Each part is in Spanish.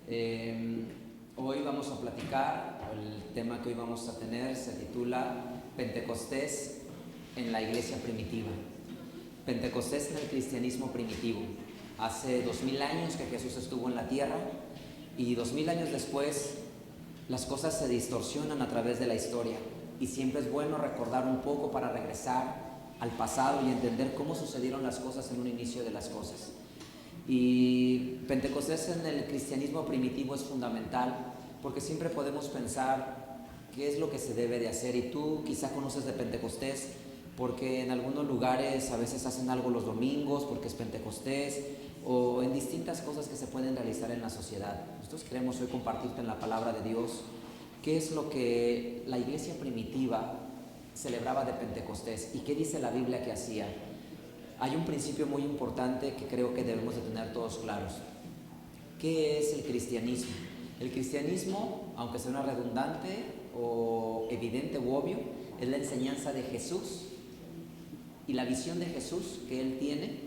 Eh, Hoy vamos a platicar, el tema que hoy vamos a tener se titula Pentecostés en la iglesia primitiva. Pentecostés en el cristianismo primitivo. Hace 2000 años que Jesús estuvo en la tierra y 2000 años después las cosas se distorsionan a través de la historia y siempre es bueno recordar un poco para regresar al pasado y entender cómo sucedieron las cosas en un inicio de las cosas. Y Pentecostés en el cristianismo primitivo es fundamental porque siempre podemos pensar qué es lo que se debe de hacer, y tú quizá conoces de Pentecostés porque en algunos lugares a veces hacen algo los domingos porque es Pentecostés, o en distintas cosas que se pueden realizar en la sociedad. Nosotros queremos hoy compartirte en la palabra de Dios qué es lo que la iglesia primitiva celebraba de Pentecostés y qué dice la Biblia que hacía. Hay un principio muy importante que creo que debemos de tener todos claros. ¿Qué es el cristianismo? El cristianismo, aunque suene redundante o evidente u obvio, es la enseñanza de Jesús y la visión de Jesús que Él tiene,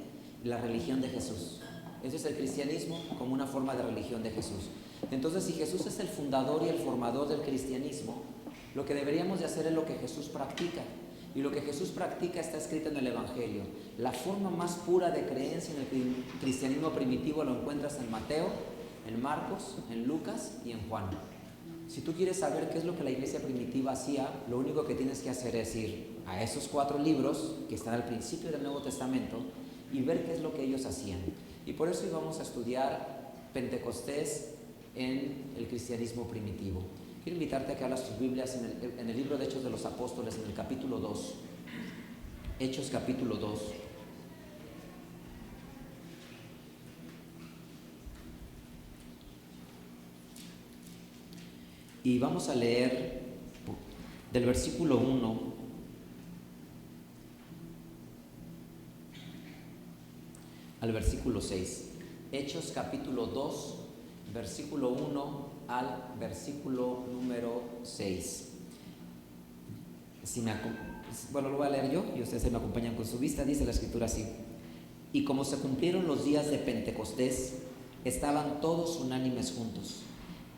la religión de Jesús. Eso es el cristianismo como una forma de religión de Jesús. Entonces, si Jesús es el fundador y el formador del cristianismo, lo que deberíamos de hacer es lo que Jesús practica. Y lo que Jesús practica está escrito en el Evangelio. La forma más pura de creencia en el cristianismo primitivo lo encuentras en Mateo, en Marcos, en Lucas y en Juan. Si tú quieres saber qué es lo que la iglesia primitiva hacía, lo único que tienes que hacer es ir a esos 4 libros que están al principio del Nuevo Testamento y ver qué es lo que ellos hacían. Y por eso hoy vamos a estudiar Pentecostés en el cristianismo primitivo. Quiero invitarte a que abras tus Biblias en el libro de Hechos de los Apóstoles, en el capítulo 2. Hechos capítulo 2. Y vamos a leer del versículo 1 al versículo 6. Hechos capítulo 2, versículo 1 al versículo número 6. Bueno, lo voy a leer yo y ustedes se me acompañan con su vista. Dice la escritura así: y como se cumplieron los días de Pentecostés, estaban todos unánimes juntos,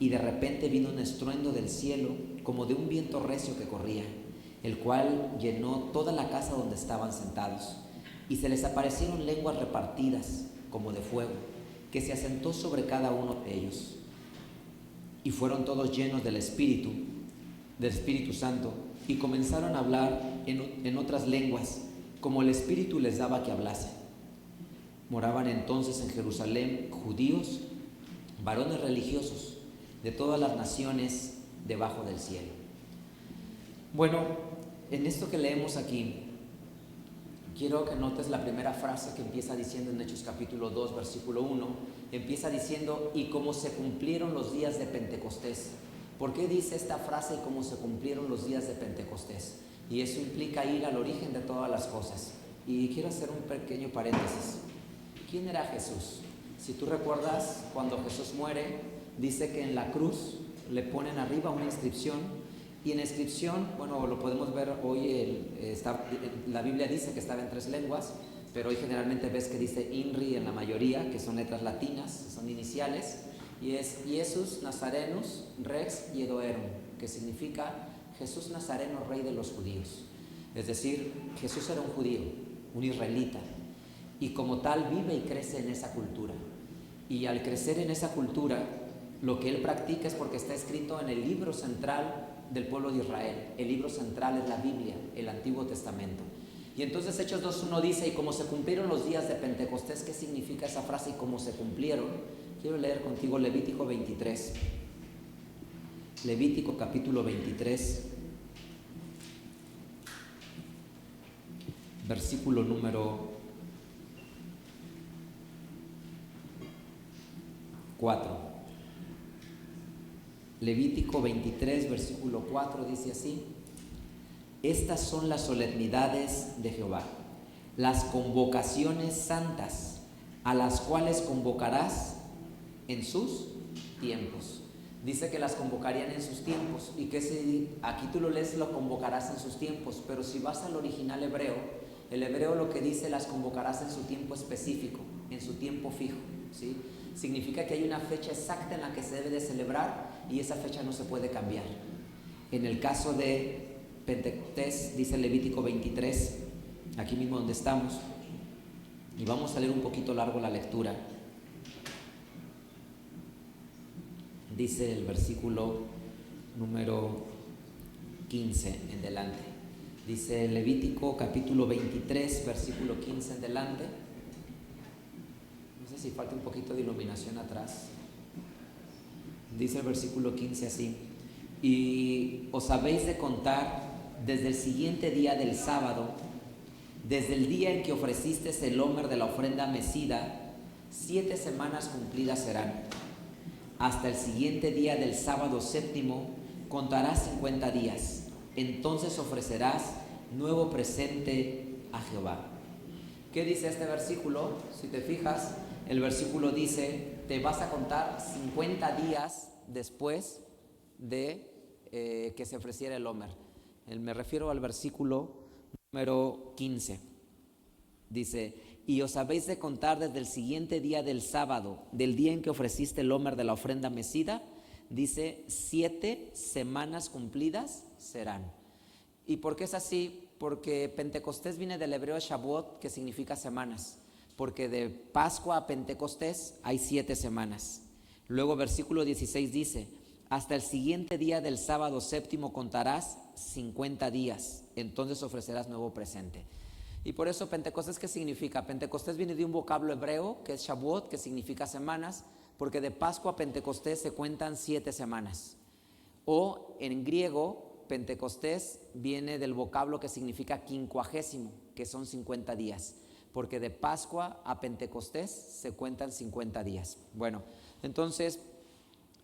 y de repente vino un estruendo del cielo como de un viento recio que corría, el cual llenó toda la casa donde estaban sentados, y se les aparecieron lenguas repartidas como de fuego, que se asentó sobre cada uno de ellos. Y fueron todos llenos del Espíritu Santo, y comenzaron a hablar en otras lenguas, como el Espíritu les daba que hablase. Moraban entonces en Jerusalén judíos, varones religiosos, de todas las naciones debajo del cielo. Bueno, en esto que leemos aquí, quiero que notes la primera frase que empieza diciendo en Hechos capítulo 2, versículo 1. Empieza diciendo, y como se cumplieron los días de Pentecostés. ¿Por qué dice esta frase, y como se cumplieron los días de Pentecostés? Y eso implica ir al origen de todas las cosas. Y quiero hacer un pequeño paréntesis. ¿Quién era Jesús? Si tú recuerdas, cuando Jesús muere, dice que en la cruz le ponen arriba una inscripción. Y en la inscripción, bueno, lo podemos ver hoy, la Biblia dice que estaba en 3 lenguas, pero hoy generalmente ves que dice INRI en la mayoría, que son letras latinas, son iniciales, y es Jesús Nazarenus Rex Iedoerum, que significa Jesús Nazareno, Rey de los judíos. Es decir, Jesús era un judío, un israelita, y como tal vive y crece en esa cultura. Y al crecer en esa cultura, lo que él practica es porque está escrito en el libro central del pueblo de Israel. El libro central es la Biblia, el Antiguo Testamento. Y entonces Hechos 2.1 dice, y como se cumplieron los días de Pentecostés. ¿Qué significa esa frase, y como se cumplieron? Quiero leer contigo Levítico 23. Levítico capítulo 23, versículo número 4. Levítico 23, versículo 4 dice así: estas son las solemnidades de Jehová, las convocaciones santas, a las cuales convocarás en sus tiempos. Dice que las convocarían en sus tiempos, y que aquí tú lo lees, lo convocarás en sus tiempos, pero si vas al original hebreo, el hebreo lo que dice, las convocarás en su tiempo específico, en su tiempo fijo, ¿sí? significa que hay una fecha exacta en la que se debe de celebrar y esa fecha no se puede cambiar. En el caso de Pentecostés, dice Levítico 23, aquí mismo donde estamos, y vamos a leer un poquito largo la lectura. Dice el versículo número 15 en delante. Dice Levítico capítulo 23, versículo 15 en delante. No sé si falta un poquito de iluminación atrás. Dice el versículo 15 así: y os habéis de contar desde el siguiente día del sábado, desde el día en que ofrecisteis el homer de la ofrenda mecida, 7 semanas cumplidas serán. Hasta el siguiente día del sábado séptimo contarás 50 días. Entonces ofrecerás nuevo presente a Jehová. ¿Qué dice este versículo? Si te fijas, el versículo dice, te vas a contar 50 días después de que se ofreciera el homer. Me refiero al versículo número 15. Dice, y os habéis de contar desde el siguiente día del sábado, del día en que ofreciste el homer de la ofrenda mecida, dice, 7 semanas cumplidas serán. ¿Y por qué es así? Porque Pentecostés viene del hebreo Shavuot, que significa semanas, porque de Pascua a Pentecostés hay 7 semanas. Luego versículo 16 dice, hasta el siguiente día del sábado séptimo contarás 50 días, entonces ofrecerás nuevo presente. Y por eso Pentecostés, ¿qué significa? Pentecostés viene de un vocablo hebreo que es Shavuot, que significa semanas, porque de Pascua a Pentecostés se cuentan 7 semanas. O en griego, Pentecostés viene del vocablo que significa quincuagésimo, que son 50 días, porque de Pascua a Pentecostés se cuentan 50 días. Bueno, entonces,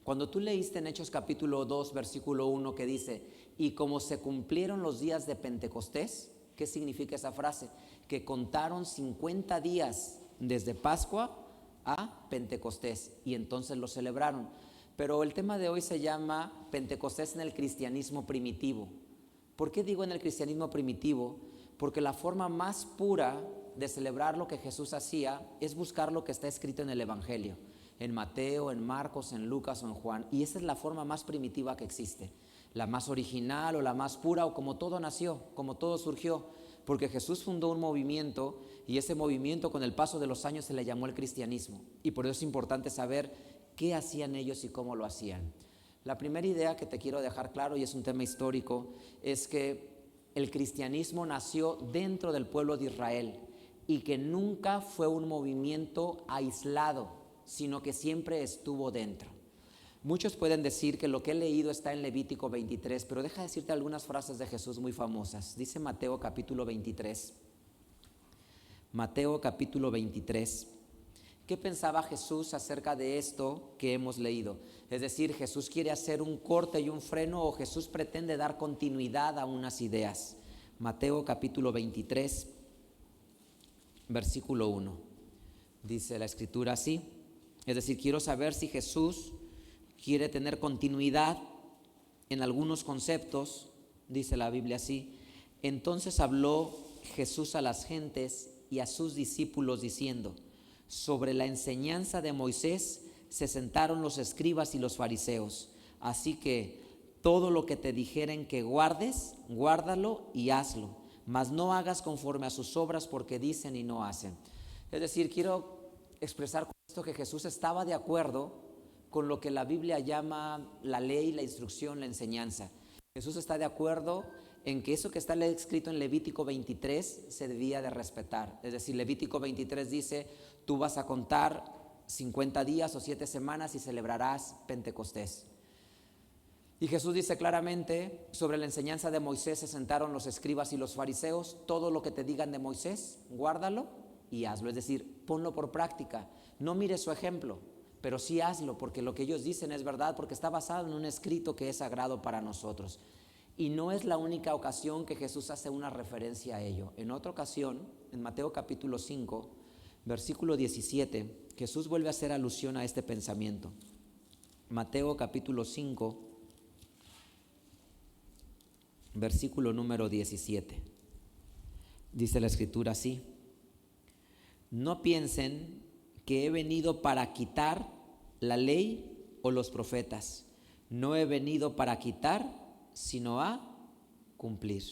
cuando tú leíste en Hechos capítulo 2, versículo 1, que dice, y como se cumplieron los días de Pentecostés, ¿qué significa esa frase? Que contaron 50 días desde Pascua a Pentecostés y entonces lo celebraron. Pero el tema de hoy se llama Pentecostés en el cristianismo primitivo. ¿Por qué digo en el cristianismo primitivo? Porque la forma más pura de celebrar lo que Jesús hacía es buscar lo que está escrito en el Evangelio, en Mateo, en Marcos, en Lucas o en Juan. Y esa es la forma más primitiva que existe, la más original o la más pura, o como todo nació, como todo surgió, porque Jesús fundó un movimiento y ese movimiento con el paso de los años se le llamó el cristianismo, y por eso es importante saber qué hacían ellos y cómo lo hacían. La primera idea que te quiero dejar claro, y es un tema histórico, es que el cristianismo nació dentro del pueblo de Israel y que nunca fue un movimiento aislado, sino que siempre estuvo dentro. Muchos pueden decir que lo que he leído está en Levítico 23, pero deja decirte algunas frases de Jesús muy famosas. Dice Mateo capítulo 23. Mateo capítulo 23. ¿Qué pensaba Jesús acerca de esto que hemos leído? Es decir, ¿Jesús quiere hacer un corte y un freno o Jesús pretende dar continuidad a unas ideas? Mateo capítulo 23, versículo 1. Dice la escritura así. Es decir, quiero saber si Jesús quiere tener continuidad en algunos conceptos, dice la Biblia así. Entonces habló Jesús a las gentes y a sus discípulos diciendo, sobre la enseñanza de Moisés se sentaron los escribas y los fariseos, así que todo lo que te dijeren que guardes, guárdalo y hazlo, mas no hagas conforme a sus obras porque dicen y no hacen. Es decir, quiero expresar con esto que Jesús estaba de acuerdo con lo que la Biblia llama la ley, la instrucción, la enseñanza. Jesús está de acuerdo en que eso que está escrito en Levítico 23 se debía de respetar. Es decir, Levítico 23 dice, tú vas a contar 50 días o 7 semanas y celebrarás Pentecostés. Y Jesús dice claramente, sobre la enseñanza de Moisés se sentaron los escribas y los fariseos, todo lo que te digan de Moisés, guárdalo y hazlo. Es decir, ponlo por práctica, no mires su ejemplo, pero sí hazlo, porque lo que ellos dicen es verdad, porque está basado en un escrito que es sagrado para nosotros. Y no es la única ocasión que Jesús hace una referencia a ello. En otra ocasión, en Mateo capítulo 5, versículo 17, Jesús vuelve a hacer alusión a este pensamiento. Mateo capítulo 5, versículo número 17. Dice la escritura así, no piensen que he venido para quitar la ley o los profetas. No he venido para quitar, sino a cumplir.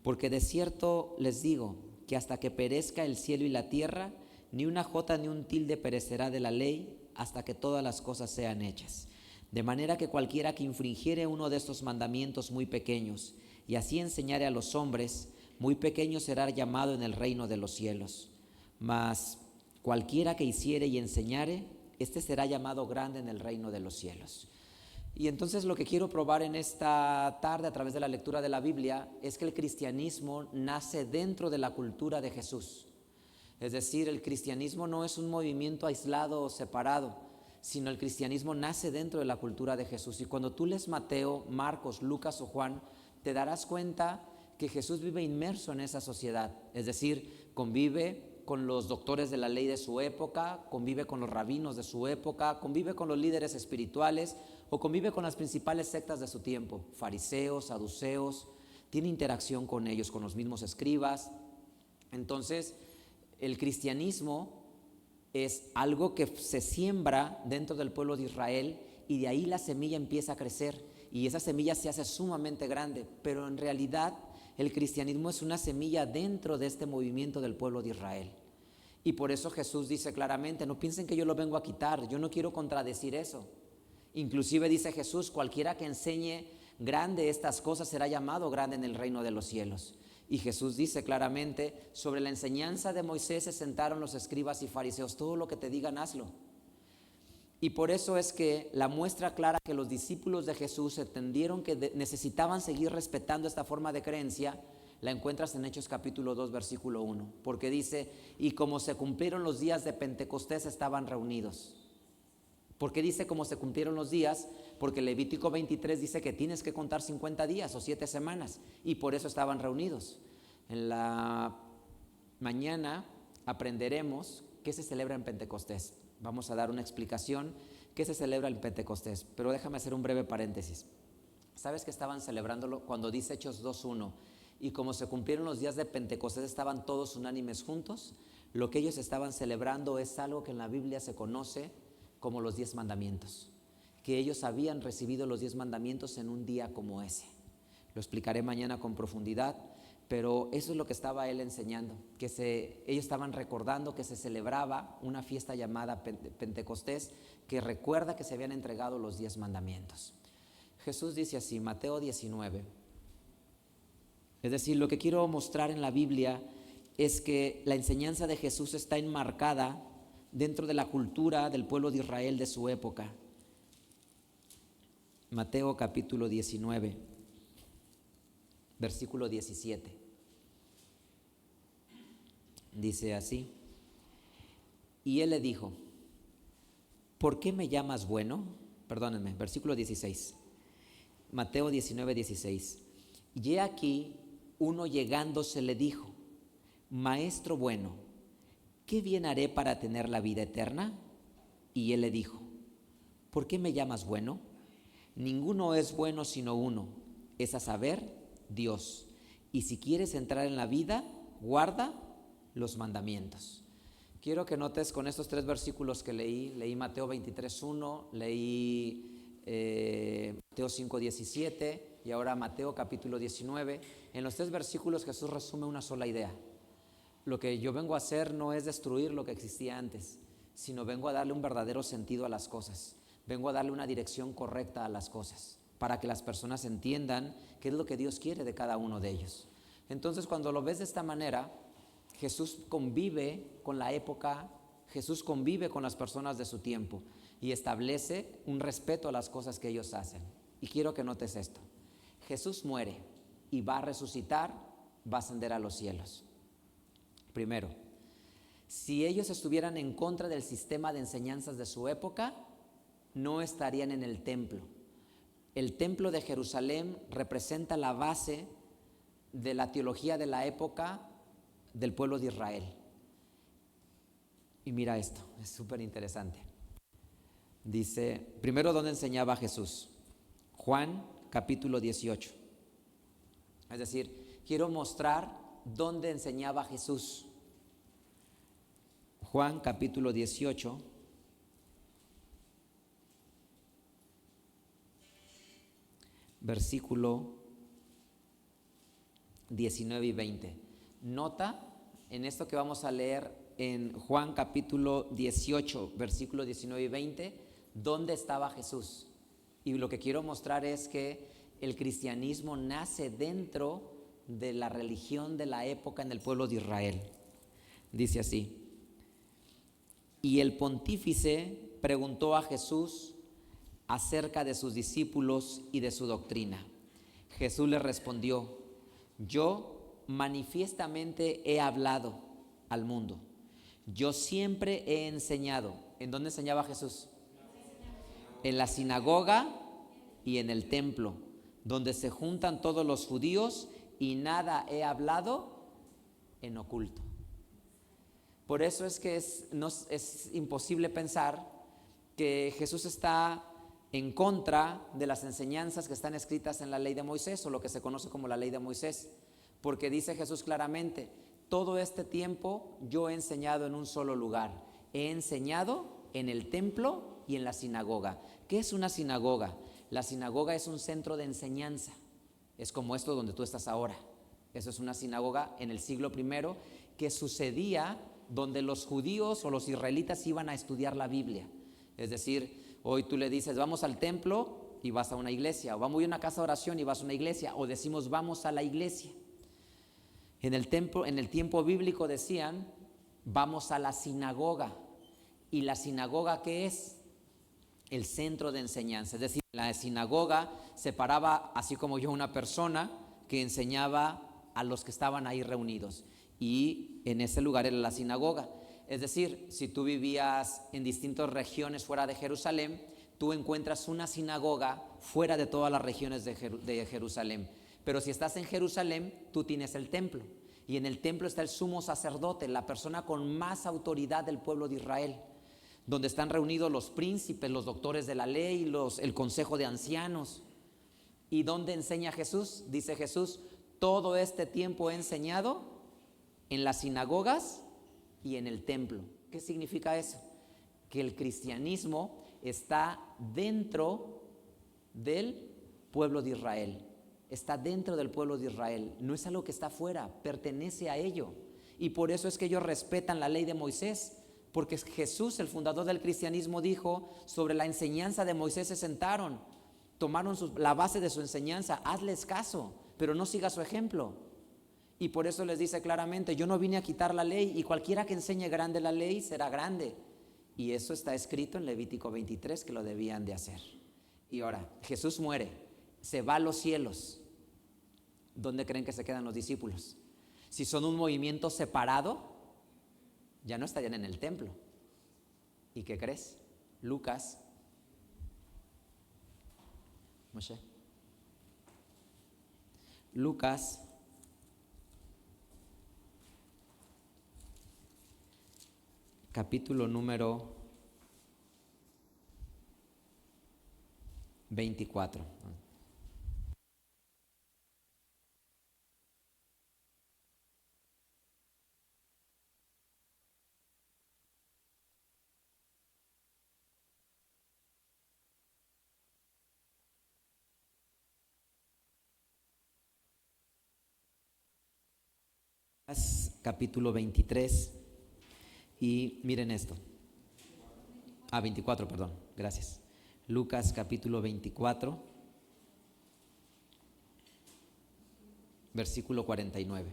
Porque de cierto les digo que hasta que perezca el cielo y la tierra, ni una jota ni un tilde perecerá de la ley hasta que todas las cosas sean hechas. De manera que cualquiera que infringiere uno de estos mandamientos muy pequeños y así enseñare a los hombres, muy pequeño será llamado en el reino de los cielos. Mas cualquiera que hiciere y enseñare, este será llamado grande en el reino de los cielos. Y entonces lo que quiero probar en esta tarde a través de la lectura de la Biblia es que el cristianismo nace dentro de la cultura de Jesús. Es decir, el cristianismo no es un movimiento aislado o separado, sino el cristianismo nace dentro de la cultura de Jesús. Y cuando tú lees Mateo, Marcos, Lucas o Juan, te darás cuenta que Jesús vive inmerso en esa sociedad. Es decir, convive con los doctores de la ley de su época, convive con los rabinos de su época, convive con los líderes espirituales o convive con las principales sectas de su tiempo, fariseos, saduceos, tiene interacción con ellos, con los mismos escribas. Entonces, el cristianismo es algo que se siembra dentro del pueblo de Israel y de ahí la semilla empieza a crecer y esa semilla se hace sumamente grande, pero en realidad el cristianismo es una semilla dentro de este movimiento del pueblo de Israel. Y por eso Jesús dice claramente, no piensen que yo lo vengo a quitar, yo no quiero contradecir eso. Inclusive dice Jesús, cualquiera que enseñe grande estas cosas será llamado grande en el reino de los cielos. Y Jesús dice claramente, sobre la enseñanza de Moisés se sentaron los escribas y fariseos, todo lo que te digan hazlo. Y por eso es que la muestra clara que los discípulos de Jesús entendieron que necesitaban seguir respetando esta forma de creencia, la encuentras en Hechos capítulo 2, versículo 1, porque dice, y como se cumplieron los días de Pentecostés estaban reunidos. ¿Por qué dice cómo se cumplieron los días? Porque Levítico 23 dice que tienes que contar 50 días o 7 semanas y por eso estaban reunidos. En la mañana aprenderemos qué se celebra en Pentecostés. Vamos a dar una explicación qué se celebra en Pentecostés, pero déjame hacer un breve paréntesis. ¿Sabes que estaban celebrándolo cuando dice Hechos 2:1? Y como se cumplieron los días de Pentecostés estaban todos unánimes juntos. Lo que ellos estaban celebrando es algo que en la Biblia se conoce como los 10 mandamientos, que ellos habían recibido los 10 mandamientos en un día como ese. Lo explicaré mañana con profundidad, pero eso es lo que estaba él enseñando, que ellos estaban recordando que se celebraba una fiesta llamada Pentecostés, que recuerda que se habían entregado los 10 mandamientos. Jesús dice así, Mateo 19. Es decir, lo que quiero mostrar en la Biblia es que la enseñanza de Jesús está enmarcada dentro de la cultura del pueblo de Israel de su época. Mateo capítulo 19, versículo 17. Dice así, y él le dijo, ¿por qué me llamas bueno? Perdónenme, versículo 16. Mateo 19, 16. Y he aquí, uno llegándose le dijo, Maestro bueno, ¿qué bien haré para tener la vida eterna? Y él le dijo, ¿por qué me llamas bueno? Ninguno es bueno sino uno, es a saber, Dios. Y si quieres entrar en la vida, guarda los mandamientos. Quiero que notes con estos 3 versículos que leí Mateo 23:1, leí Mateo 5:17 y ahora Mateo capítulo 19. En los 3 versículos Jesús resume una sola idea. Lo que yo vengo a hacer no es destruir lo que existía antes, sino vengo a darle un verdadero sentido a las cosas. Vengo a darle una dirección correcta a las cosas, para que las personas entiendan qué es lo que Dios quiere de cada uno de ellos. Entonces, cuando lo ves de esta manera, Jesús convive con la época, Jesús convive con las personas de su tiempo y establece un respeto a las cosas que ellos hacen. Y quiero que notes esto. Jesús muere y va a resucitar, va a ascender a los cielos. Primero, si ellos estuvieran en contra del sistema de enseñanzas de su época, no estarían en el templo. El templo de Jerusalén representa la base de la teología de la época del pueblo de Israel. Y mira esto, es súper interesante. Dice, primero, ¿dónde enseñaba Jesús? Juan capítulo 18. Es decir, quiero mostrar dónde enseñaba Jesús. Juan capítulo 18, versículo 19 y 20. Nota en esto que vamos a leer en Juan capítulo 18, versículo 19 y 20, dónde estaba Jesús. Y lo que quiero mostrar es que el cristianismo nace dentro de la religión de la época en el pueblo de Israel. Dice así: y el pontífice preguntó a Jesús acerca de sus discípulos y de su doctrina. Jesús le respondió: yo manifiestamente he hablado al mundo. Yo siempre he enseñado. ¿En dónde enseñaba Jesús? En la sinagoga y en el templo, donde se juntan todos los judíos, y nada he hablado en oculto. Por eso es que es imposible pensar que Jesús está en contra de las enseñanzas que están escritas en la ley de Moisés, o lo que se conoce como la ley de Moisés, porque dice Jesús claramente: todo este tiempo yo he enseñado en un solo lugar, he enseñado en el templo y en la sinagoga. ¿Qué es una sinagoga? La sinagoga es un centro de enseñanza, es como esto donde tú estás ahora. Eso es una sinagoga en el siglo I, que sucedía donde los judíos o los israelitas iban a estudiar la Biblia. Es decir, hoy tú le dices vamos al templo y vas a una iglesia, o vamos a una casa de oración y vas a una iglesia, o decimos vamos a la iglesia. En el tiempo bíblico decían vamos a la sinagoga. ¿Y la sinagoga qué es? El centro de enseñanza. Es decir, la sinagoga separaba, así como yo, una persona que enseñaba a los que estaban ahí reunidos, y en ese lugar era la sinagoga. Es decir, si tú vivías en distintas regiones fuera de Jerusalén, tú encuentras una sinagoga fuera de todas las regiones de Jerusalén. Pero si estás en Jerusalén, tú tienes el templo, y en el templo está el sumo sacerdote, la persona con más autoridad del pueblo de Israel, donde están reunidos los príncipes, los doctores de la ley, el consejo de ancianos. ¿Y dónde enseña Jesús? Dice Jesús: todo este tiempo he enseñado en las sinagogas y en el templo. ¿Qué significa eso? Que el cristianismo está dentro del pueblo de Israel. Está dentro del pueblo de Israel. No es algo que está afuera, pertenece a ello. Y por eso es que ellos respetan la ley de Moisés, porque Jesús, el fundador del cristianismo, dijo: sobre la enseñanza de Moisés se sentaron, tomaron la base de su enseñanza, hazles caso, pero no siga su ejemplo. Y por eso les dice claramente: yo no vine a quitar la ley, y cualquiera que enseñe grande la ley será grande. Y eso está escrito en Levítico 23, que lo debían de hacer. Y ahora Jesús muere, se va a los cielos. ¿Dónde creen que se quedan los discípulos? Si son un movimiento separado, ya no estarían en el templo. ¿Y qué crees? Lucas, Moshe, Lucas capítulo número 24. Capítulo 23, y miren esto. 24, perdón, gracias. Lucas capítulo 24, versículo 49.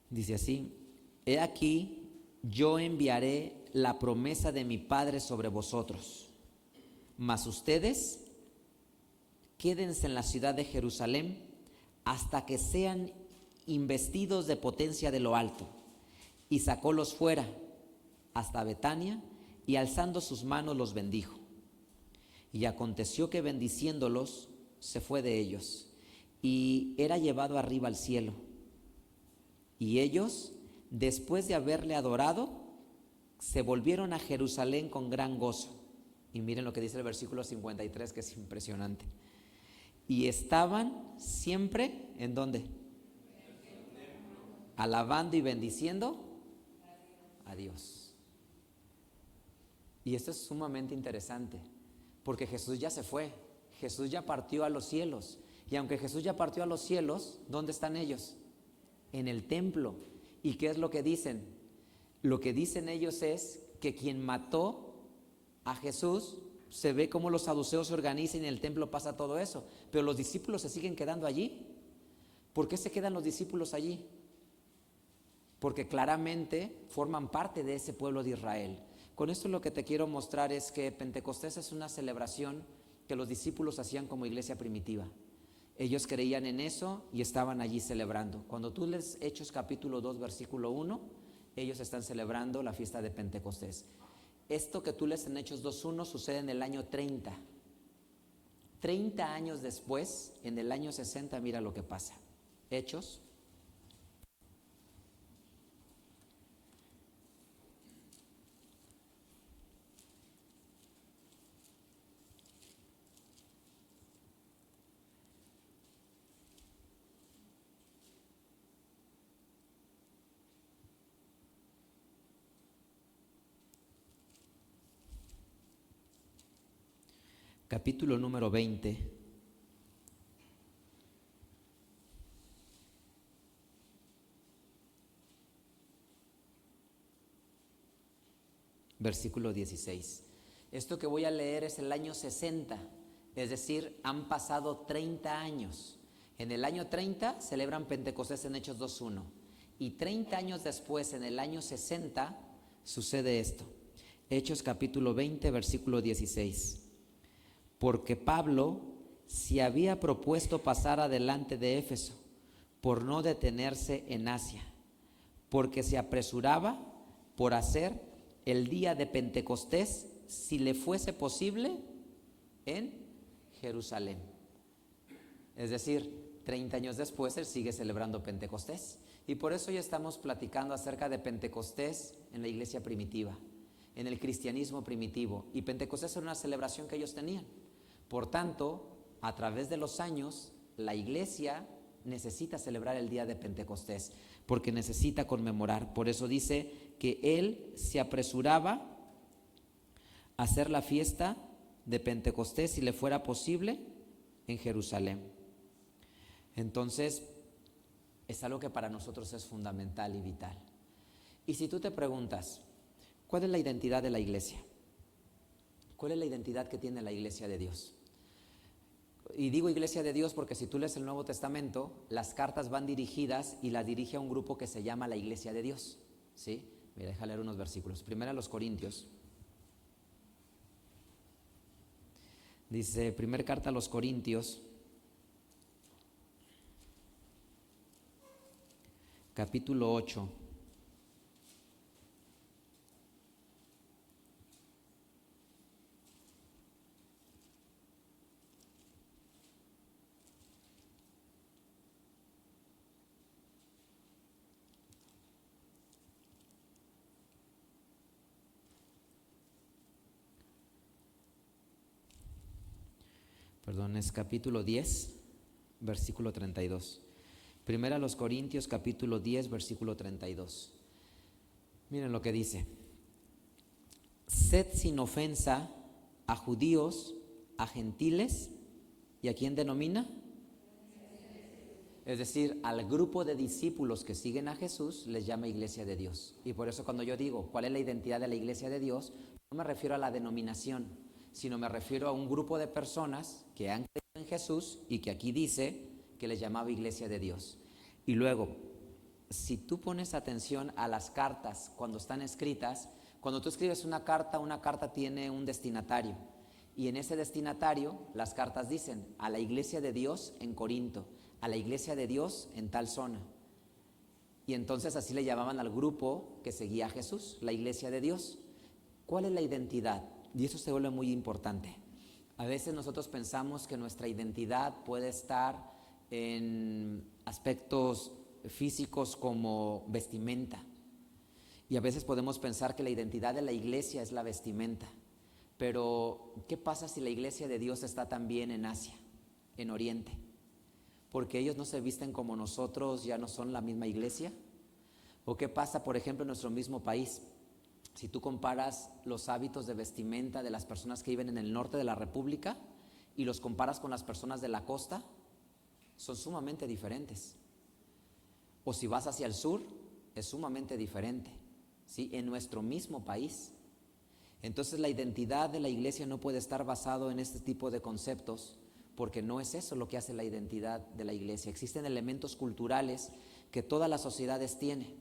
Dice así: he aquí, yo enviaré la promesa de mi Padre sobre vosotros, mas ustedes quédense en la ciudad de Jerusalén hasta que sean investidos de potencia de lo alto. Y sacólos fuera hasta Betania, y alzando sus manos los bendijo. Y aconteció que bendiciéndolos se fue de ellos, y era llevado arriba al cielo. Y ellos, después de haberle adorado, se volvieron a Jerusalén con gran gozo. Y miren lo que dice el versículo 53, que es impresionante. Y estaban siempre, ¿en dónde? Alabando y bendiciendo a Dios. Y esto es sumamente interesante, porque Jesús ya se fue, Jesús ya partió a los cielos. Y aunque Jesús ya partió a los cielos, ¿dónde están ellos? En el templo. ¿Y qué es lo que dicen? Lo que dicen ellos es que quien mató a Jesús, se ve cómo los saduceos se organizan y en el templo pasa todo eso, pero los discípulos se siguen quedando allí. ¿Por qué se quedan los discípulos allí? Porque claramente forman parte de ese pueblo de Israel. Con esto lo que te quiero mostrar es que Pentecostés es una celebración que los discípulos hacían como iglesia primitiva. Ellos creían en eso y estaban allí celebrando. Cuando tú lees Hechos capítulo 2 versículo 1, ellos están celebrando la fiesta de Pentecostés. Esto que tú lees en Hechos 2.1 sucede en el año 30. 30 años después, en el año 60, mira lo que pasa. Hechos capítulo número 20, versículo 16. Esto que voy a leer es el año 60, es decir, han pasado 30 años. En el año 30 celebran Pentecostés en Hechos 2.1 y 30 años después, en el año 60, sucede esto. Hechos capítulo 20, versículo 16. Porque Pablo se había propuesto pasar adelante de Éfeso por no detenerse en Asia, porque se apresuraba por hacer el día de Pentecostés, si le fuese posible, en Jerusalén. Es decir, 30 años después él sigue celebrando Pentecostés. Y por eso ya estamos platicando acerca de Pentecostés en la iglesia primitiva, en el cristianismo primitivo. Y Pentecostés era una celebración que ellos tenían. Por tanto, a través de los años, la iglesia necesita celebrar el día de Pentecostés, porque necesita conmemorar. Por eso dice que él se apresuraba a hacer la fiesta de Pentecostés, si le fuera posible, en Jerusalén. Entonces, es algo que para nosotros es fundamental y vital. Y si tú te preguntas, ¿cuál es la identidad de la iglesia? ¿Cuál es la identidad que tiene la iglesia de Dios? Y digo iglesia de Dios porque si tú lees el Nuevo Testamento, las cartas van dirigidas y las dirige a un grupo que se llama la iglesia de Dios. ¿Sí? Mira, déjame leer unos versículos. Primero a los Corintios. Dice, primera carta a los Corintios, capítulo 8. Perdón, es capítulo 10, versículo 32. Primera a los Corintios, capítulo 10, versículo 32. Miren lo que dice. Sed sin ofensa a judíos, a gentiles, ¿y a quién denomina? Es decir, al grupo de discípulos que siguen a Jesús les llama iglesia de Dios. Y por eso cuando yo digo, ¿cuál es la identidad de la iglesia de Dios? No me refiero a la denominación, sino me refiero a un grupo de personas que han creído en Jesús y que aquí dice que les llamaba iglesia de Dios. Y luego, si tú pones atención a las cartas cuando están escritas, cuando tú escribes una carta tiene un destinatario. Y en ese destinatario las cartas dicen a la iglesia de Dios en Corinto, a la iglesia de Dios en tal zona. Y entonces así le llamaban al grupo que seguía a Jesús, la iglesia de Dios. ¿Cuál es la identidad? Y eso se vuelve muy importante. A veces nosotros pensamos que nuestra identidad puede estar en aspectos físicos como vestimenta. Y a veces podemos pensar que la identidad de la iglesia es la vestimenta. Pero, ¿qué pasa si la iglesia de Dios está también en Asia, en Oriente? Porque ellos no se visten como nosotros, ya no son la misma iglesia. ¿O qué pasa, por ejemplo, en nuestro mismo país? Si tú comparas los hábitos de vestimenta de las personas que viven en el norte de la República y los comparas con las personas de la costa, son sumamente diferentes. O si vas hacia el sur, es sumamente diferente, ¿sí? En nuestro mismo país. Entonces la identidad de la iglesia no puede estar basado en este tipo de conceptos, porque no es eso lo que hace la identidad de la iglesia. Existen elementos culturales que todas las sociedades tienen.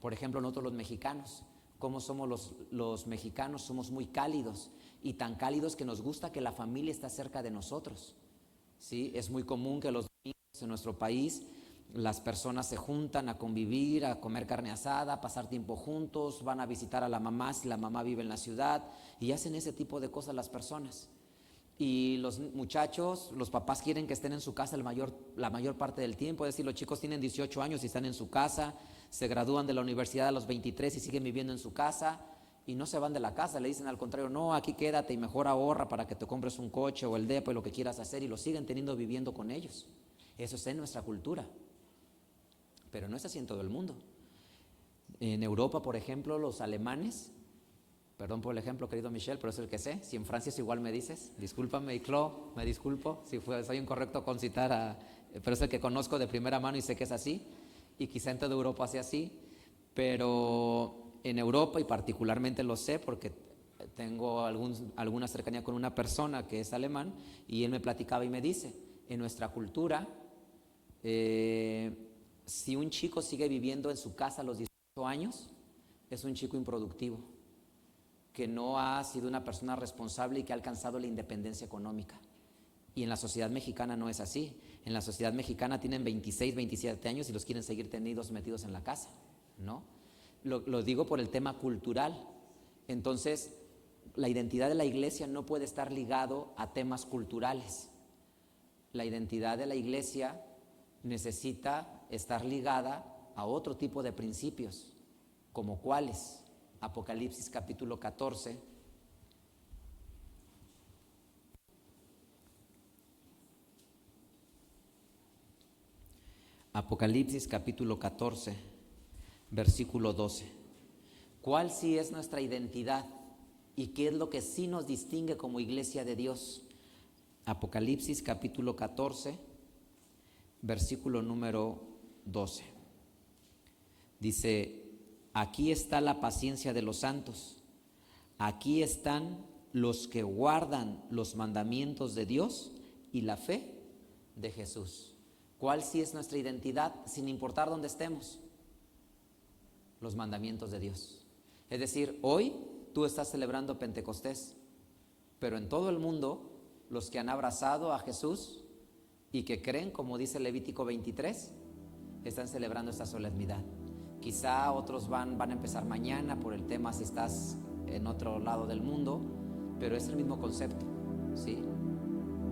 Por ejemplo, nosotros los mexicanos, ¿cómo somos los mexicanos? Somos muy cálidos, y tan cálidos que nos gusta que la familia está cerca de nosotros, ¿sí? Es muy común que los domingos en nuestro país las personas se juntan a convivir, a comer carne asada, a pasar tiempo juntos, van a visitar a la mamá si la mamá vive en la ciudad, y hacen ese tipo de cosas las personas. Y los muchachos, los papás quieren que estén en su casa la mayor parte del tiempo. Es decir, los chicos tienen 18 años y están en su casa, se gradúan de la universidad a los 23 y siguen viviendo en su casa, y no se van de la casa. Le dicen al contrario: no, aquí quédate y mejor ahorra para que te compres un coche o el depa y lo que quieras hacer, y lo siguen teniendo viviendo con ellos. Eso es en nuestra cultura, pero no es así en todo el mundo. En Europa, por ejemplo, los alemanes, perdón por el ejemplo, querido Michel, pero es el que sé. Si en Francia es igual, me dices, discúlpame, y Claude, me disculpo si soy incorrecto con citar pero es el que conozco de primera mano y sé que es así, y quizá en toda Europa sea así, pero en Europa, y particularmente lo sé porque tengo alguna cercanía con una persona que es alemán, y él me platicaba y me dice: en nuestra cultura, si un chico sigue viviendo en su casa a los 18 años, es un chico improductivo, que no ha sido una persona responsable y que ha alcanzado la independencia económica. Y en la sociedad mexicana no es así. En la sociedad mexicana tienen 26, 27 años y los quieren seguir metidos en la casa, ¿no? Lo digo por el tema cultural. Entonces, la identidad de la iglesia no puede estar ligado a temas culturales. La identidad de la iglesia necesita estar ligada a otro tipo de principios, como cuáles. Apocalipsis capítulo 14. Apocalipsis capítulo 14, versículo 12. ¿Cuál sí es nuestra identidad y qué es lo que sí nos distingue como iglesia de Dios? Apocalipsis capítulo 14, versículo número 12. Dice: aquí está la paciencia de los santos, aquí están los que guardan los mandamientos de Dios y la fe de Jesús. ¿Cuál sí es nuestra identidad sin importar dónde estemos? Los mandamientos de Dios. Es decir, hoy tú estás celebrando Pentecostés, pero en todo el mundo los que han abrazado a Jesús y que creen, como dice Levítico 23, están celebrando esta solemnidad. Quizá otros van a empezar mañana por el tema si estás en otro lado del mundo, pero es el mismo concepto, ¿sí?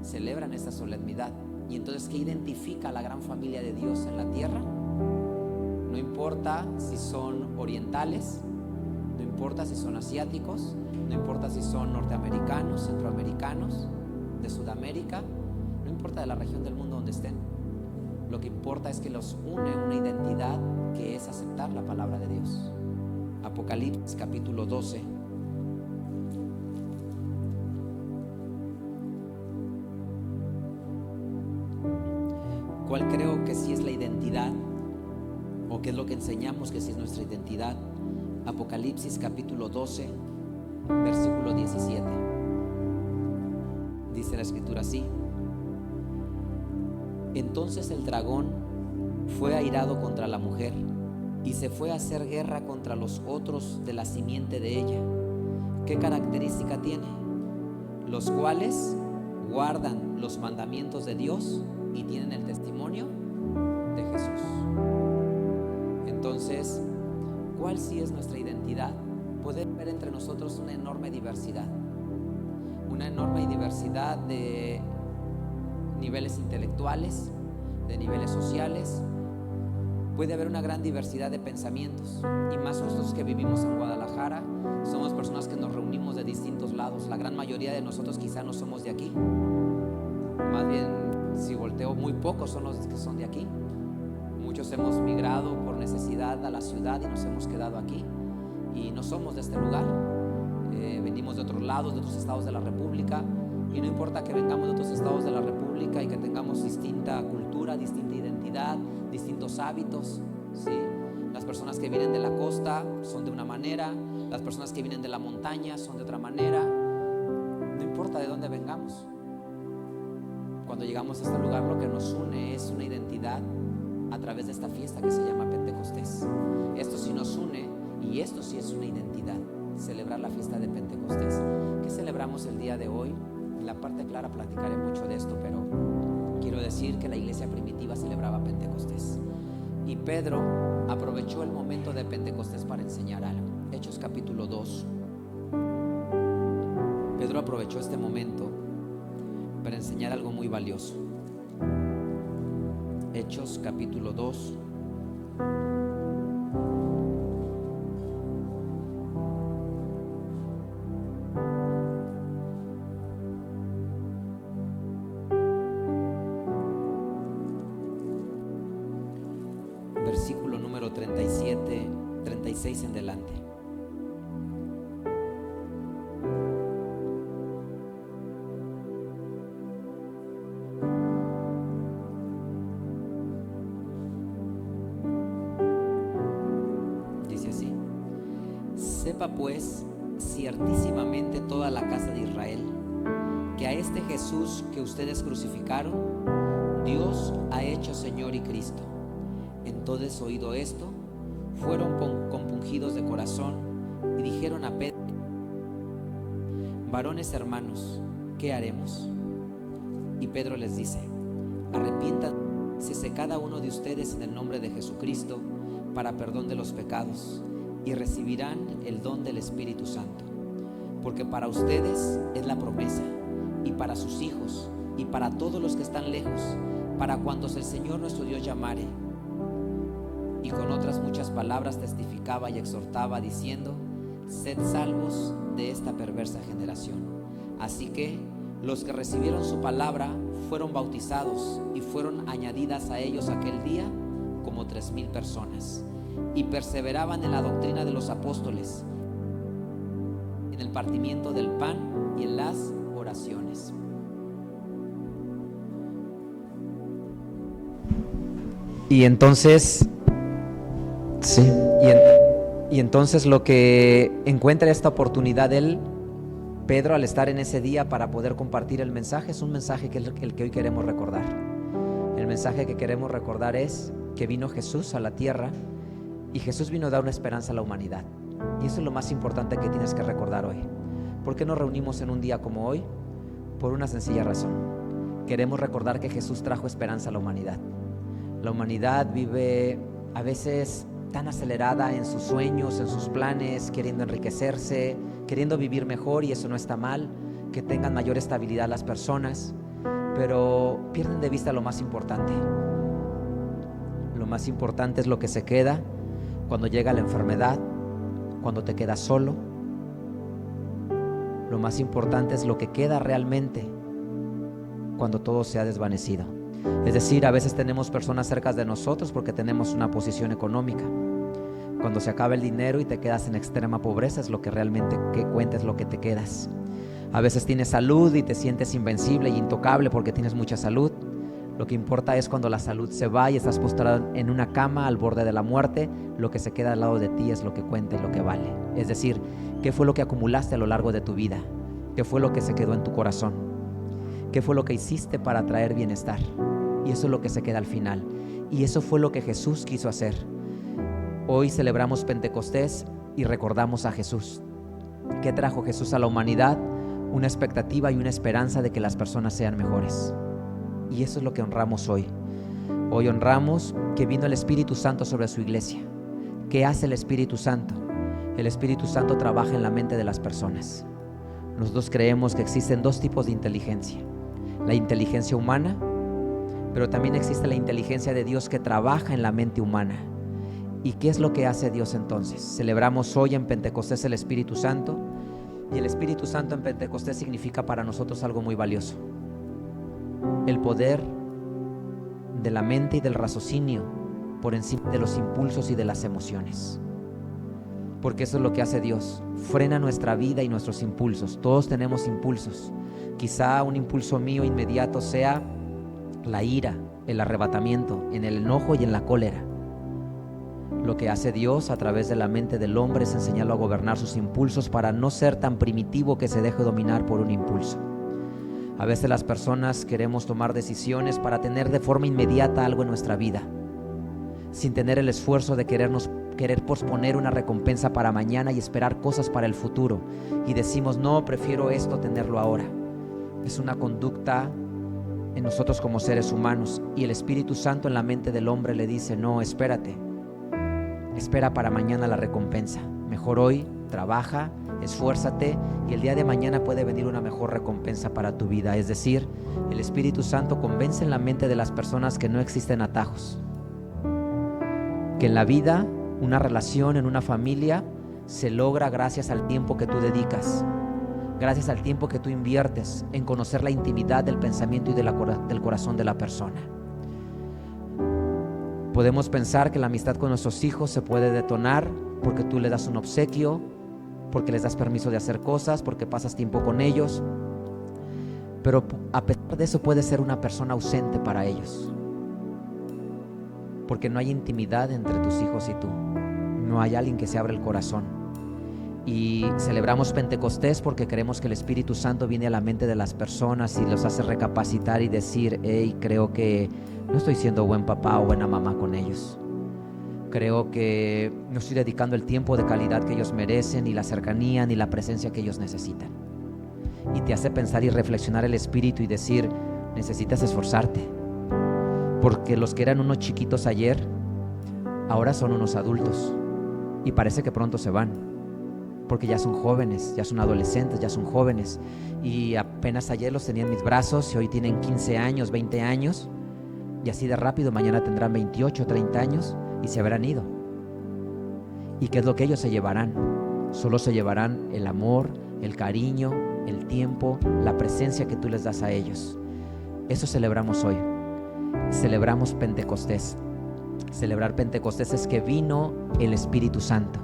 Celebran esta solemnidad. Y entonces, ¿qué identifica a la gran familia de Dios en la tierra? No importa si son orientales, no importa si son asiáticos, no importa si son norteamericanos, centroamericanos, de Sudamérica, no importa de la región del mundo donde estén. Lo que importa es que los une una identidad que es aceptar la palabra de Dios. Apocalipsis capítulo 12. ¿Cuál creo que sí es la identidad? ¿O qué es lo que enseñamos que sí es nuestra identidad? Apocalipsis capítulo 12, versículo 17. Dice la escritura así: entonces el dragón fue airado contra la mujer y se fue a hacer guerra contra los otros de la simiente de ella. ¿Qué característica tiene? Los cuales guardan los mandamientos de Dios y tienen el testimonio de Jesús. Entonces, ¿cuál sí es nuestra identidad? Puede haber entre nosotros una enorme diversidad de niveles intelectuales, de niveles sociales. Puede haber una gran diversidad de pensamientos, y más nosotros que vivimos en Guadalajara, somos personas que nos reunimos de distintos lados. La gran mayoría de nosotros quizá no somos de aquí, más bien, si volteo, muy pocos son los que son de aquí. Muchos hemos migrado por necesidad a la ciudad y nos hemos quedado aquí. y no somos de este lugar. Venimos de otros lados, de otros estados de la República, y no importa que vengamos de otros estados de la República y que tengamos distinta cultura, distinta identidad, distintos hábitos, ¿sí? Las personas que vienen de la costa son de una manera, las personas que vienen de la montaña son de otra manera. No importa de dónde vengamos. Cuando llegamos a este lugar, lo que nos une es una identidad a través de esta fiesta que se llama Pentecostés. Esto sí nos une, y esto sí es una identidad, celebrar la fiesta de Pentecostés. ¿Qué celebramos el día de hoy? En la parte clara platicaré mucho de esto, pero quiero decir que la iglesia primitiva celebraba Pentecostés, y Pedro aprovechó el momento de Pentecostés para enseñar algo. Hechos capítulo 2. Pedro aprovechó este momento para enseñar algo muy valioso. Hechos capítulo 2. Versículo número 37, 36 en delante. Dice así: sepa pues ciertísimamente toda la casa de Israel que a este Jesús que ustedes crucificaron, Dios ha hecho Señor y Cristo. Entonces, oído esto, fueron compungidos de corazón y dijeron a Pedro: varones hermanos, ¿qué haremos? Y Pedro les dice: arrepiéntanse cada uno de ustedes en el nombre de Jesucristo para perdón de los pecados, y recibirán el don del Espíritu Santo, porque para ustedes es la promesa, y para sus hijos, y para todos los que están lejos, para cuantos el Señor nuestro Dios llamare. Y con otras muchas palabras testificaba y exhortaba, diciendo: sed salvos de esta perversa generación. Así que los que recibieron su palabra fueron bautizados, y fueron añadidas a ellos aquel día como 3,000 personas, y perseveraban en la doctrina de los apóstoles, en el partimiento del pan y en las oraciones. Y entonces sí, y entonces lo que encuentra esta oportunidad Pedro, al estar en ese día para poder compartir el mensaje, es un mensaje que es el que hoy queremos recordar. El mensaje que queremos recordar es que vino Jesús a la tierra, y Jesús vino a dar una esperanza a la humanidad. Y eso es lo más importante que tienes que recordar hoy. ¿Por qué nos reunimos en un día como hoy? Por una sencilla razón. Queremos recordar que Jesús trajo esperanza a la humanidad. La humanidad vive a veces tan acelerada en sus sueños, en sus planes, queriendo enriquecerse, queriendo vivir mejor, y eso no está mal, que tengan mayor estabilidad las personas, pero pierden de vista lo más importante. Lo más importante es lo que se queda cuando llega la enfermedad, cuando te quedas solo. Lo más importante es lo que queda realmente cuando todo se ha desvanecido. Es decir, a veces tenemos personas cerca de nosotros porque tenemos una posición económica. Cuando se acaba el dinero y te quedas en extrema pobreza, es lo que realmente cuenta, es lo que te quedas. A veces tienes salud y te sientes invencible y intocable porque tienes mucha salud. Lo que importa es cuando la salud se va y estás postrado en una cama al borde de la muerte. Lo que se queda al lado de ti es lo que cuenta y lo que vale. Es decir, ¿qué fue lo que acumulaste a lo largo de tu vida? ¿Qué fue lo que se quedó en tu corazón? ¿Qué fue lo que hiciste para traer bienestar? Y eso es lo que se queda al final. Y eso fue lo que Jesús quiso hacer. Hoy celebramos Pentecostés y recordamos a Jesús. ¿Qué trajo Jesús a la humanidad? Una expectativa y una esperanza de que las personas sean mejores. Y eso es lo que honramos hoy. Hoy honramos que vino el Espíritu Santo sobre su iglesia. ¿Qué hace el Espíritu Santo? El Espíritu Santo trabaja en la mente de las personas. Nosotros creemos que existen dos tipos de inteligencia. La inteligencia humana, pero también existe la inteligencia de Dios que trabaja en la mente humana. ¿Y qué es lo que hace Dios entonces? Celebramos hoy en Pentecostés el Espíritu Santo, y el Espíritu Santo en Pentecostés significa para nosotros algo muy valioso: el poder de la mente y del raciocinio por encima de los impulsos y de las emociones. porque eso es lo que hace Dios. Frena nuestra vida y nuestros impulsos. Todos tenemos impulsos. Quizá un impulso mío inmediato sea la ira, el arrebatamiento, en el enojo y en la cólera. Lo que hace Dios a través de la mente del hombre es enseñarlo a gobernar sus impulsos para no ser tan primitivo que se deje dominar por un impulso. A veces las personas queremos tomar decisiones para tener de forma inmediata algo en nuestra vida, sin tener el esfuerzo de querer posponer una recompensa para mañana y esperar cosas para el futuro. Y decimos, no, prefiero esto tenerlo ahora. Es una conducta en nosotros como seres humanos, y el Espíritu Santo en la mente del hombre le dice, no, espérate, espera para mañana la recompensa. Mejor hoy, trabaja, esfuérzate, y el día de mañana puede venir una mejor recompensa para tu vida. Es decir, el Espíritu Santo convence en la mente de las personas que no existen atajos, que en la vida, una relación en una familia se logra gracias al tiempo que tú dedicas, gracias al tiempo que tú inviertes en conocer la intimidad del pensamiento y del corazón de la persona. Podemos pensar que la amistad con nuestros hijos se puede detonar porque tú le das un obsequio, porque les das permiso de hacer cosas, porque pasas tiempo con ellos, pero a pesar de eso puede ser una persona ausente para ellos, porque no hay intimidad entre tus hijos y tú, no hay alguien que se abra el corazón. Y celebramos Pentecostés porque creemos que el Espíritu Santo viene a la mente de las personas y los hace recapacitar y decir, hey, creo que no estoy siendo buen papá o buena mamá con ellos. Creo que no estoy dedicando el tiempo de calidad que ellos merecen, ni la cercanía, ni la presencia que ellos necesitan. Y te hace pensar y reflexionar el Espíritu y decir, necesitas esforzarte. Porque los que eran unos chiquitos ayer, ahora son unos adultos. Y parece que pronto se van. Porque ya son jóvenes, ya son adolescentes, ya son jóvenes. Y apenas ayer los tenía en mis brazos y hoy tienen 15 años, 20 años. Y así de rápido mañana tendrán 28, 30 años y se habrán ido. ¿Y qué es lo que ellos se llevarán? Solo se llevarán el amor, el cariño, el tiempo, la presencia que tú les das a ellos. Eso celebramos hoy. Celebramos Pentecostés. Celebrar Pentecostés es que vino el Espíritu Santo.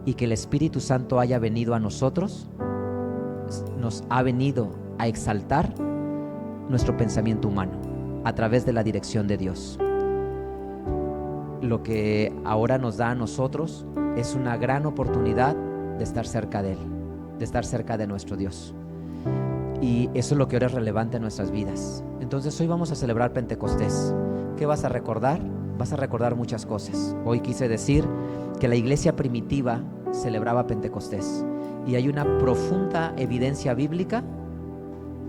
Y que el Espíritu Santo haya venido a nosotros, nos ha venido a exaltar nuestro pensamiento humano a través de la dirección de Dios. Lo que ahora nos da a nosotros es una gran oportunidad de estar cerca de Él, de estar cerca de nuestro Dios. Y eso es lo que ahora es relevante en nuestras vidas. Entonces hoy vamos a celebrar Pentecostés. ¿Qué vas a recordar? Vas a recordar muchas cosas. Hoy quise decir que la iglesia primitiva celebraba Pentecostés y hay una profunda evidencia bíblica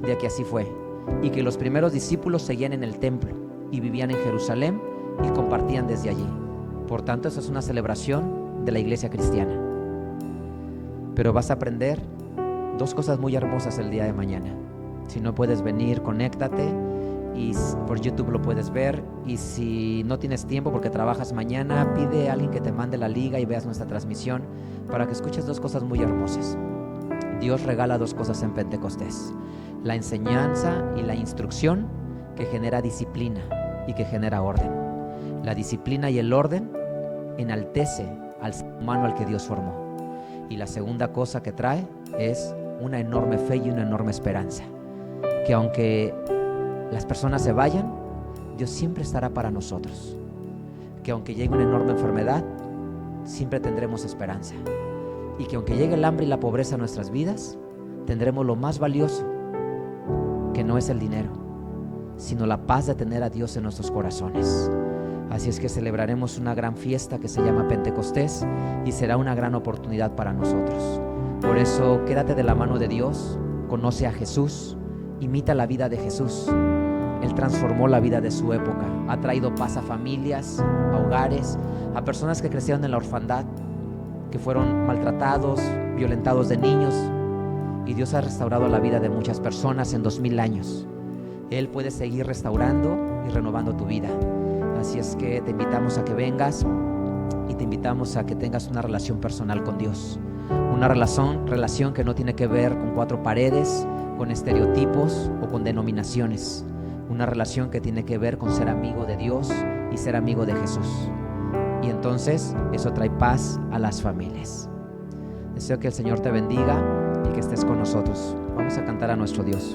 de que así fue, y que los primeros discípulos seguían en el templo y vivían en Jerusalén y compartían desde allí. Por tanto, eso es una celebración de la iglesia cristiana. Pero vas a aprender dos cosas muy hermosas el día de mañana. Si no puedes venir, conéctate y por YouTube lo puedes ver, y si no tienes tiempo porque trabajas mañana, pide a alguien que te mande la liga y veas nuestra transmisión para que escuches dos cosas muy hermosas. Dios regala dos cosas en Pentecostés: la enseñanza y la instrucción, que genera disciplina y que genera orden. La disciplina y el orden enaltece al ser humano al que Dios formó. Y la segunda cosa que trae es una enorme fe y una enorme esperanza, que aunque las personas se vayan, Dios siempre estará para nosotros. Que aunque llegue una enorme enfermedad, siempre tendremos esperanza. Y que aunque llegue el hambre y la pobreza a nuestras vidas, tendremos lo más valioso, que no es el dinero, sino la paz de tener a Dios en nuestros corazones. Así es que celebraremos una gran fiesta que se llama Pentecostés y será una gran oportunidad para nosotros. Por eso, quédate de la mano de Dios, conoce a Jesús, imita la vida de Jesús. Él transformó la vida de su época, ha traído paz a familias, a hogares, a personas que crecieron en la orfandad, que fueron maltratados, violentados de niños, y Dios ha restaurado la vida de muchas personas en 2000 años. Él puede seguir restaurando y renovando tu vida. Así es que te invitamos a que vengas y te invitamos a que tengas una relación personal con Dios. Una relación que no tiene que ver con cuatro paredes, con estereotipos o con denominaciones. Una relación que tiene que ver con ser amigo de Dios y ser amigo de Jesús. Y Y entonces eso trae paz a las familias. Deseo que el Señor te bendiga y que estés con nosotros. Vamos a cantar a nuestro Dios.